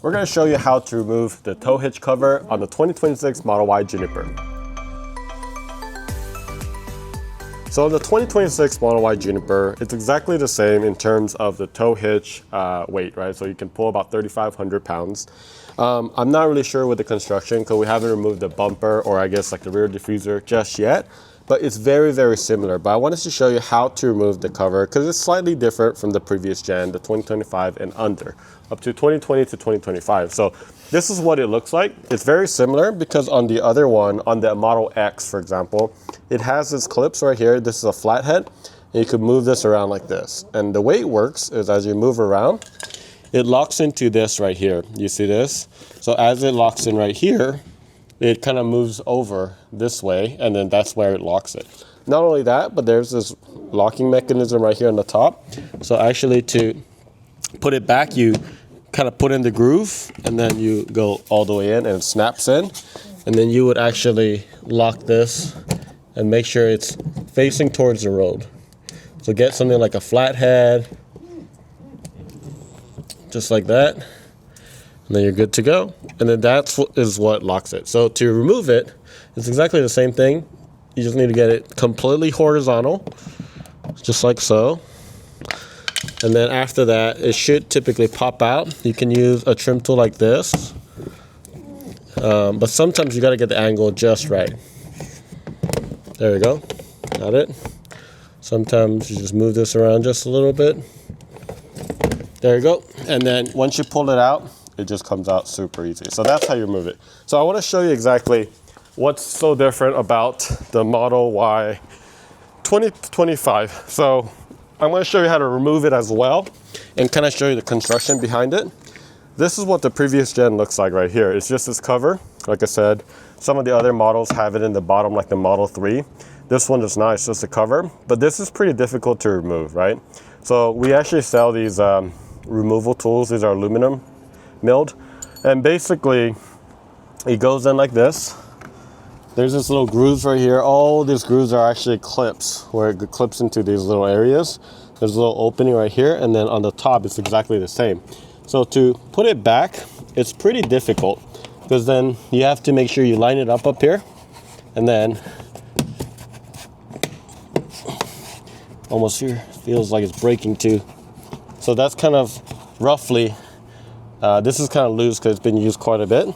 we're going to show you how to remove the tow hitch cover on the 2026 Model Y Juniper. So the 2026 Model Y Juniper, it's exactly the same in terms of the tow hitch weight, right? So you can pull about 3,500 pounds. I'm not really sure with the construction because we haven't removed the bumper or I guess like the rear diffuser just yet. But it's very, very similar. But I wanted to show you how to remove the cover because it's slightly different from the previous gen, the 2025 and under, up to 2020 to 2025. So this is what it looks like. It's very similar because on the other one, on the Model X, for example, it has this clips right here. This is a flathead. And you could move this around like this. And the way it works is as you move around, it locks into this right here. You see this? So as it locks in right here, it kind of moves over this way, and then that's where it locks it. Not only that, but there's this locking mechanism right here on the top. So actually to put it back, you kind of put in the groove, and then you go all the way in, and it snaps in. And then you would actually lock this and make sure it's facing towards the road. So get something like a flathead, just like that. And then you're good to go. And then that is what locks it. So to remove it, it's exactly the same thing. You just need to get it completely horizontal, just like so. And then after that, it should typically pop out. You can use a trim tool like this. But sometimes you gotta get the angle just right. There we go, got it. Sometimes you just move this around just a little bit. There you go. And then once you pull it out, it just comes out super easy. So that's how you remove it. So I want to show you exactly what's so different about the Model Y 2025. So I'm going to show you how to remove it as well and kind of show you the construction behind it. This is what the previous gen looks like right here. It's just this cover. Like I said, some of the other models have it in the bottom like the Model 3. This one is not, it's just a cover, but this is pretty difficult to remove, right? So we actually sell these removal tools. These are aluminum milled, and basically it goes in like this. There's this little grooves right here. All these grooves are actually clips where it clips into these little areas. There's a little opening right here, and then on the top it's exactly the same. So to put it back, it's pretty difficult because then you have to make sure you line it up here, and then almost here feels like it's breaking too. So that's kind of roughly this is kind of loose because it's been used quite a bit.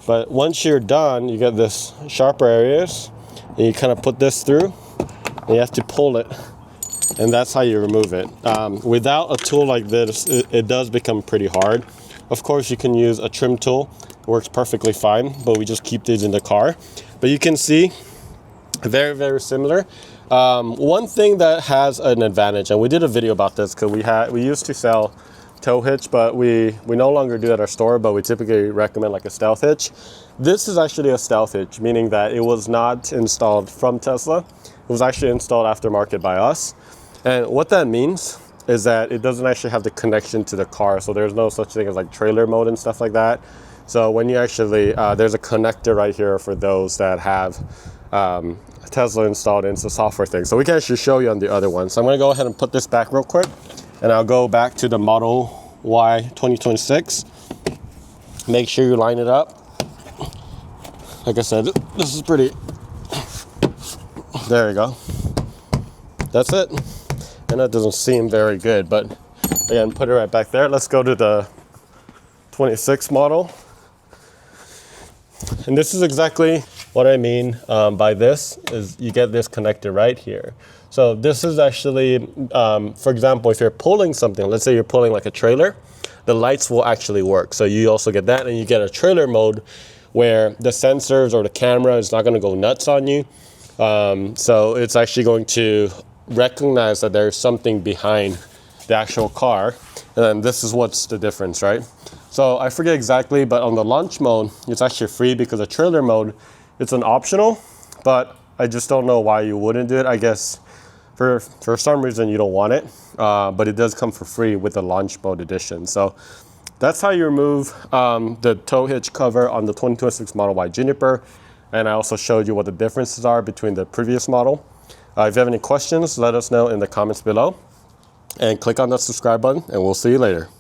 But once you're done, you get this sharper areas, and you kind of put this through, and you have to pull it, and that's how you remove it. Without a tool like this, it does become pretty hard. Of course, you can use a trim tool. It works perfectly fine, but we just keep these in the car. But you can see, very, very similar. One thing that has an advantage, and we did a video about this because we used to sell tow hitch, but we no longer do at our store, but we typically recommend like a stealth hitch. This is actually a stealth hitch, meaning that it was not installed from Tesla. It was actually installed aftermarket by us. And what that means is that it doesn't actually have the connection to the car. So there's no such thing as like trailer mode and stuff like that. So when you actually, there's a connector right here for those that have Tesla installed, and it's a software thing. So we can actually show you on the other one. So I'm gonna go ahead and put this back real quick, and I'll go back to the Model Y 2026. Make sure you line it up. Like I said, this is pretty, there you go. That's it. And that doesn't seem very good, but again, put it right back there. Let's go to the 26 model. And this is exactly what I mean by this, is you get this connector right here. So this is actually, for example, if you're pulling something, let's say you're pulling like a trailer, the lights will actually work. So you also get that, and you get a trailer mode where the sensors or the camera is not gonna go nuts on you. So it's actually going to recognize that there's something behind the actual car. And then this is what's the difference, right? So I forget exactly, but on the launch mode, it's actually free because the trailer mode, it's an optional, but I just don't know why you wouldn't do it. I guess for some reason you don't want it, but it does come for free with the launch mode edition. So that's how you remove the tow hitch cover on the 2026 Model Y Juniper. And I also showed you what the differences are between the previous model. If you have any questions, let us know in the comments below. And click on the subscribe button, and we'll see you later.